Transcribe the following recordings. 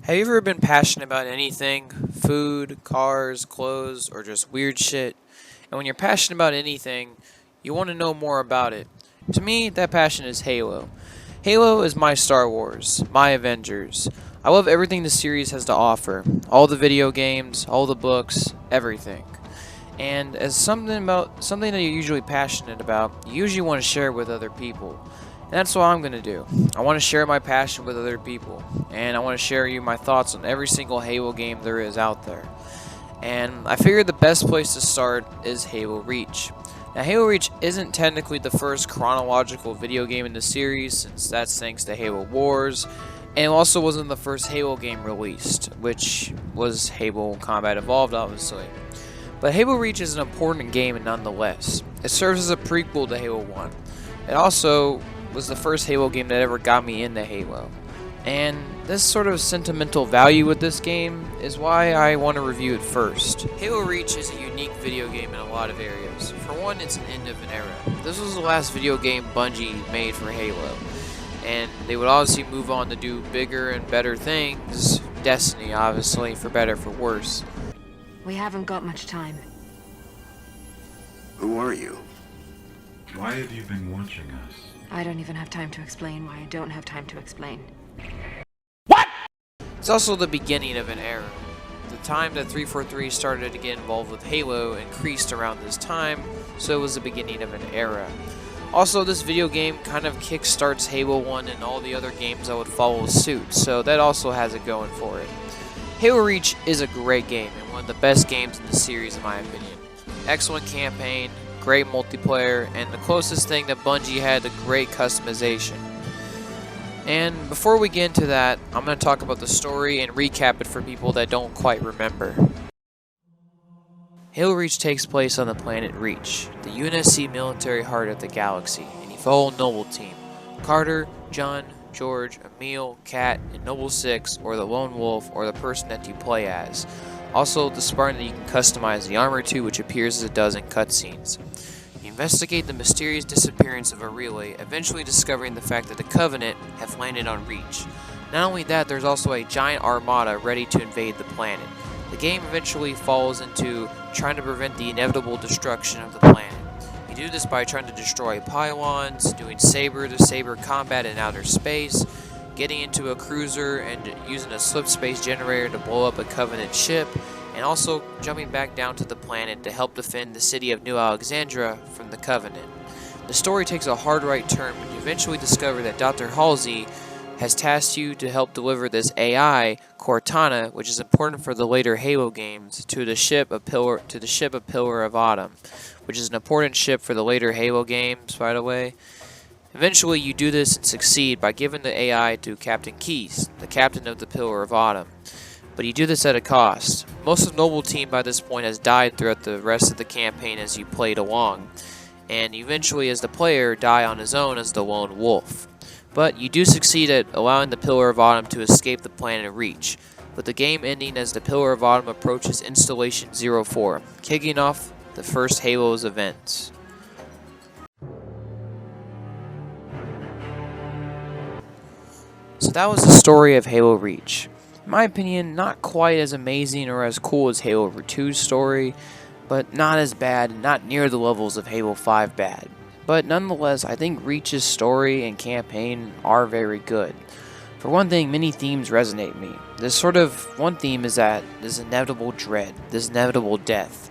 Have you ever been passionate about anything? Food, cars, clothes, or just weird shit? And when you're passionate about anything, you want to know more about it. To me, that passion is Halo. Halo is my Star Wars, my Avengers. I love everything the series has to offer. All the video games, all the books, everything. And as something that you're usually passionate about, you usually want to share it with other people. And that's what I'm going to do. I want to share my passion with other people. And I want to share you my thoughts on every single Halo game there is out there. And I figured the best place to start is Halo Reach. Now, Halo Reach isn't technically the first chronological video game in the series, since that's thanks to Halo Wars, and it also wasn't the first Halo game released, which was Halo Combat Evolved, obviously. But Halo Reach is an important game nonetheless. It serves as a prequel to Halo 1. It also was the first Halo game that ever got me into Halo. And this sort of sentimental value with this game is why I want to review it first. Halo Reach is a unique video game in a lot of areas. For one, it's an end of an era. This was the last video game Bungie made for Halo. And they would obviously move on to do bigger and better things. Destiny, obviously, for better, for worse. We haven't got much time. Who are you? Why have you been watching us? I don't even have time to explain why I don't have time to explain. It's also the beginning of an era. The time that 343 started to get involved with Halo increased around this time, so it was the beginning of an era. Also, this video game kind of kickstarts Halo 1 and all the other games that would follow suit, so that also has it going for it. Halo Reach is a great game and one of the best games in the series in my opinion. Excellent campaign, great multiplayer, and the closest thing that Bungie had to great customization. And before we get into that, I'm going to talk about the story and recap it for people that don't quite remember. Halo Reach takes place on the planet Reach, the UNSC military heart of the galaxy, and you follow Noble Team: Carter, John, George, Emil, Kat, and Noble 6, or the Lone Wolf, or the person that you play as. Also, the Spartan that you can customize the armor to, which appears as it does in cutscenes. You investigate the mysterious disappearance of a relay, eventually discovering the fact that the Covenant have landed on Reach. Not only that, there's also a giant armada ready to invade the planet. The game eventually falls into trying to prevent the inevitable destruction of the planet. You do this by trying to destroy pylons, doing saber-to-saber combat in outer space, getting into a cruiser and using a slip space generator to blow up a Covenant ship, and also jumping back down to the planet to help defend the city of New Alexandria from the Covenant. The story takes a hard right turn when you eventually discover that Dr. Halsey has tasked you to help deliver this AI, Cortana, which is important for the later Halo games, to the ship of Pillar of Autumn, which is an important ship for the later Halo games, by the way. Eventually, you do this and succeed by giving the AI to Captain Keyes, the captain of the Pillar of Autumn. But you do this at a cost. Most of Noble Team by this point has died throughout the rest of the campaign as you played along, and eventually as the player die on his own as the Lone Wolf. But you do succeed at allowing the Pillar of Autumn to escape the planet Reach, with the game ending as the Pillar of Autumn approaches Installation 04, kicking off the first Halo's events. So that was the story of Halo Reach. In my opinion, not quite as amazing or as cool as Halo 2's story, but not as bad and not near the levels of Halo 5 bad. But nonetheless, I think Reach's story and campaign are very good. For one thing, many themes resonate with me. This sort of one theme is that this inevitable dread, this inevitable death.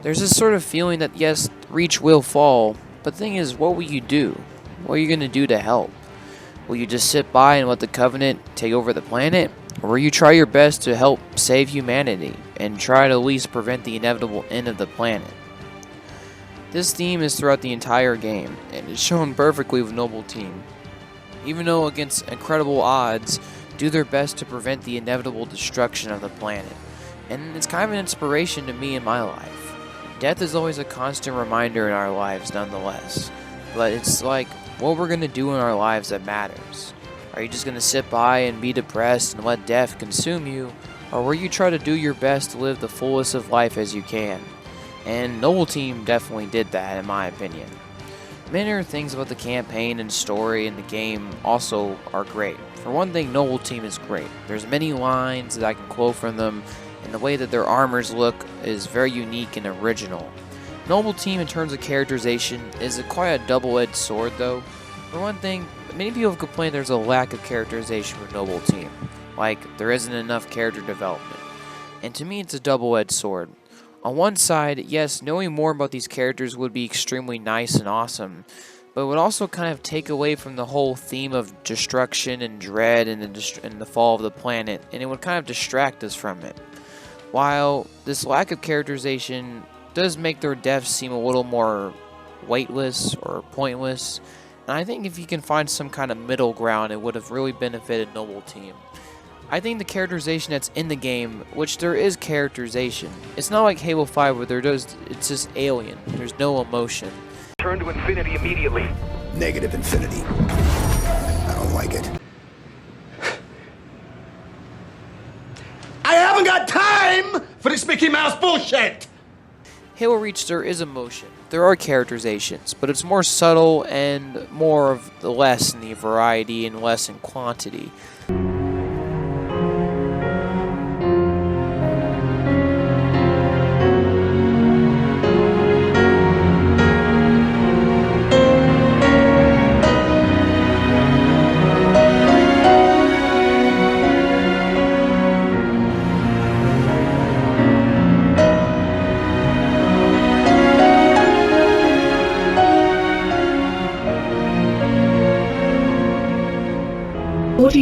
There's this sort of feeling that yes, Reach will fall, but the thing is, what will you do? What are you going to do to help? Will you just sit by and let the Covenant take over the planet? Or will you try your best to help save humanity and try to at least prevent the inevitable end of the planet? This theme is throughout the entire game, and is shown perfectly with Noble Team. Even though against incredible odds, do their best to prevent the inevitable destruction of the planet. And it's kind of an inspiration to me in my life. Death is always a constant reminder in our lives nonetheless. But it's like what we're going to do in our lives that matters. Are you just going to sit by and be depressed and let death consume you? Or will you try to do your best to live the fullest of life as you can? And Noble Team definitely did that, in my opinion. Many other things about the campaign and story and the game also are great. For one thing, Noble Team is great. There's many lines that I can quote from them, and the way that their armors look is very unique and original. Noble Team, in terms of characterization, is quite a double-edged sword though. For one thing, many people have complained there's a lack of characterization with Noble Team, like there isn't enough character development. And to me, it's a double-edged sword. On one side, yes, knowing more about these characters would be extremely nice and awesome, but it would also kind of take away from the whole theme of destruction and dread and the fall of the planet, and it would kind of distract us from it. While this lack of characterization does make their deaths seem a little more weightless or pointless, and I think if you can find some kind of middle ground, it would have really benefited Noble Team. I think the characterization that's in the game, which there is characterization, it's not like Halo 5 where it's just alien. There's no emotion. Turn to infinity immediately. Negative infinity. I don't like it. I haven't got time for this Mickey Mouse bullshit! Halo Reach, there is emotion. There are characterizations, but it's more subtle and more of the less in the variety and less in quantity.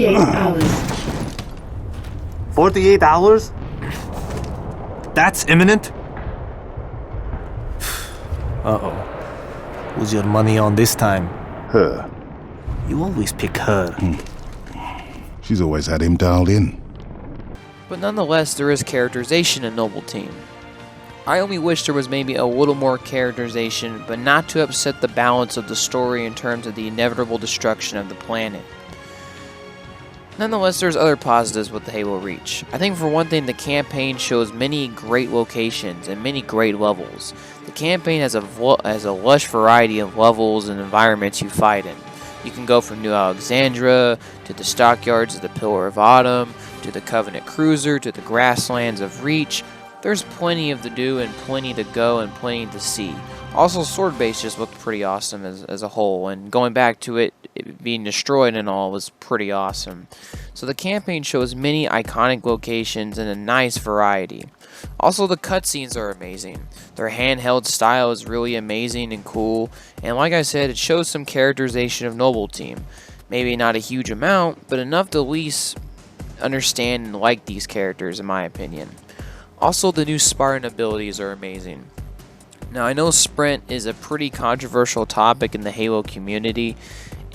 Hours. 48 hours? That's imminent? Uh-oh. Who's your money on this time? Her. You always pick her. She's always had him dialed in. But nonetheless, there is characterization in Noble Team. I only wish there was maybe a little more characterization, but not to upset the balance of the story in terms of the inevitable destruction of the planet. Nonetheless, there's other positives with the Halo Reach. I think for one thing, the campaign shows many great locations and many great levels. The campaign has a lush variety of levels and environments you fight in. You can go from New Alexandria, to the stockyards of the Pillar of Autumn, to the Covenant Cruiser, to the grasslands of Reach. There's plenty of to do and plenty to go and plenty to see. Also, Sword Base just looked pretty awesome as a whole, and going back to it being destroyed and all was pretty awesome. So the campaign shows many iconic locations and a nice variety. Also, the cutscenes are amazing. Their handheld style is really amazing and cool, and like I said, it shows some characterization of Noble Team. Maybe not a huge amount, but enough to at least understand and like these characters in my opinion. Also, the new Spartan abilities are amazing. Now, I know Sprint is a pretty controversial topic in the Halo community,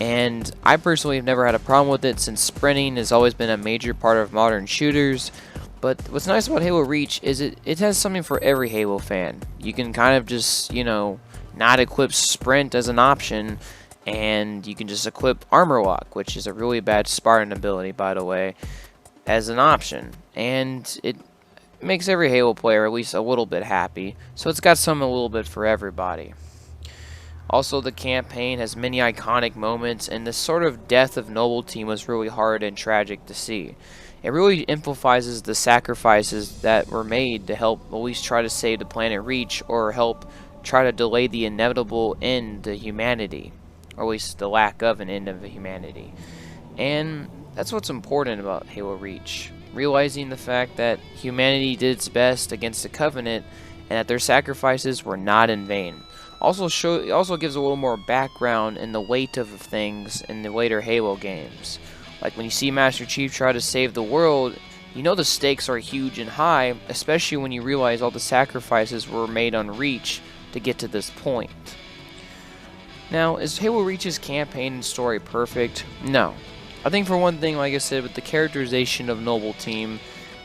and I personally have never had a problem with it since sprinting has always been a major part of modern shooters. But what's nice about Halo Reach is it has something for every Halo fan. You can kind of just, not equip Sprint as an option, and you can just equip Armor Lock, which is a really bad Spartan ability, by the way, as an option. And it makes every Halo player at least a little bit happy, so it's got some a little bit for everybody. Also, the campaign has many iconic moments, and the sort of death of Noble Team was really hard and tragic to see. It really emphasizes the sacrifices that were made to help at least try to save the planet Reach, or help try to delay the inevitable end to humanity, or at least the lack of an end of humanity. And that's what's important about Halo Reach. Realizing the fact that humanity did its best against the Covenant and that their sacrifices were not in vain. Also gives a little more background in the weight of things in the later Halo games. Like when you see Master Chief try to save the world, you know the stakes are huge and high, especially when you realize all the sacrifices were made on Reach to get to this point. Now, is Halo Reach's campaign and story perfect? No. I think for one thing, like I said, with the characterization of Noble Team,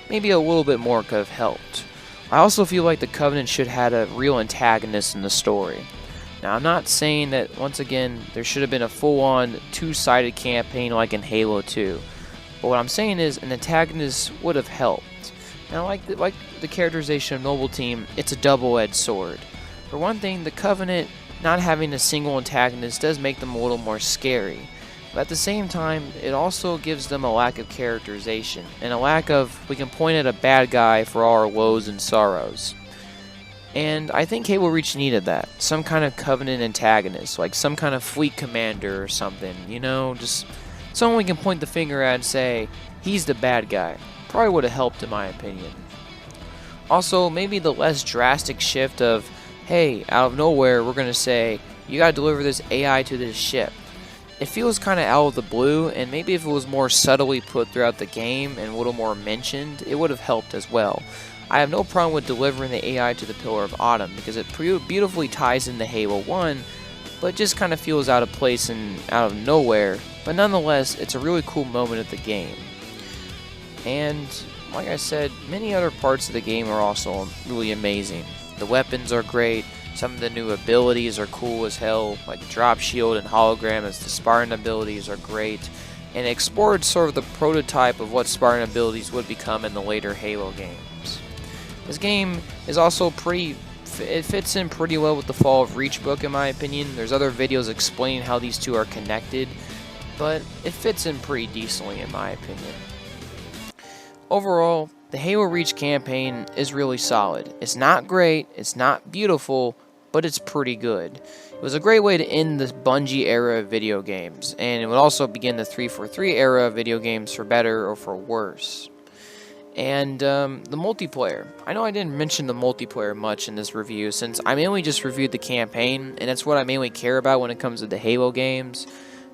maybe a little bit more could have helped. I also feel like the Covenant should have had a real antagonist in the story. Now, I'm not saying that, once again, there should have been a full-on two-sided campaign like in Halo 2. But what I'm saying is an antagonist would have helped. Now, like the characterization of Noble Team, it's a double-edged sword. For one thing, the Covenant not having a single antagonist does make them a little more scary. But at the same time, it also gives them a lack of characterization, and a lack of, we can point at a bad guy for all our woes and sorrows. And I think Halo Reach needed that. Some kind of Covenant antagonist, like some kind of fleet commander or something, you know, just someone we can point the finger at and say, he's the bad guy. Probably would have helped in my opinion. Also, maybe the less drastic shift of, hey, out of nowhere, we're going to say, you got to deliver this AI to this ship. It feels kind of out of the blue, and maybe if it was more subtly put throughout the game and a little more mentioned, it would have helped as well. I have no problem with delivering the AI to the Pillar of Autumn, because it beautifully ties into Halo 1, but just kind of feels out of place and out of nowhere. But nonetheless, it's a really cool moment of the game. And like I said, many other parts of the game are also really amazing. The weapons are great, some of the new abilities are cool as hell, like Drop Shield and Hologram as the Spartan abilities are great, and it explored sort of the prototype of what Spartan abilities would become in the later Halo games. This game is also it fits in pretty well with the Fall of Reach book in my opinion. There's other videos explaining how these two are connected, but it fits in pretty decently in my opinion. Overall, the Halo Reach campaign is really solid. It's not great, it's not beautiful, but it's pretty good. It was a great way to end the Bungie era of video games, and it would also begin the 343 era of video games for better or for worse. And the multiplayer. I know I didn't mention the multiplayer much in this review, since I mainly just reviewed the campaign, and that's what I mainly care about when it comes to the Halo games,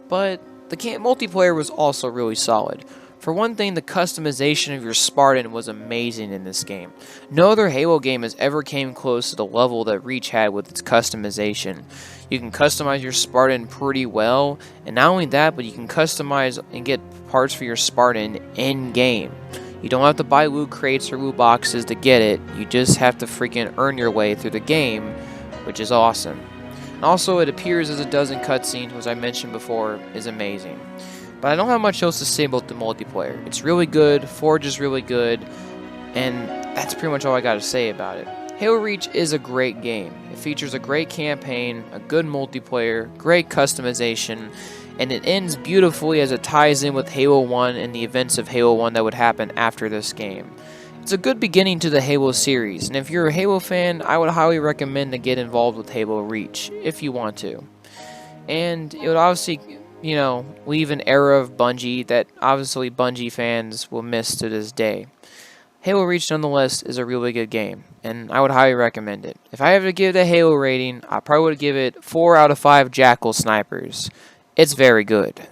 but the multiplayer was also really solid. For one thing, the customization of your Spartan was amazing in this game. No other Halo game has ever came close to the level that Reach had with its customization. You can customize your Spartan pretty well, and not only that, but you can customize and get parts for your Spartan in-game. You don't have to buy loot crates or loot boxes to get it, you just have to freaking earn your way through the game, which is awesome. And also, it appears as it does in cutscenes, which I mentioned before, is amazing. But I don't have much else to say about the multiplayer. It's really good, Forge is really good, and that's pretty much all I got to say about it. Halo Reach is a great game. It features a great campaign, a good multiplayer, great customization, and it ends beautifully as it ties in with Halo 1 and the events of Halo 1 that would happen after this game. It's a good beginning to the Halo series, and if you're a Halo fan, I would highly recommend to get involved with Halo Reach, if you want to. And it would obviously, you know, leave an era of Bungie that obviously Bungie fans will miss to this day. Halo Reach nonetheless is a really good game, and I would highly recommend it. If I have to give it a Halo rating, I probably would give it 4 out of 5 Jackal snipers. It's very good.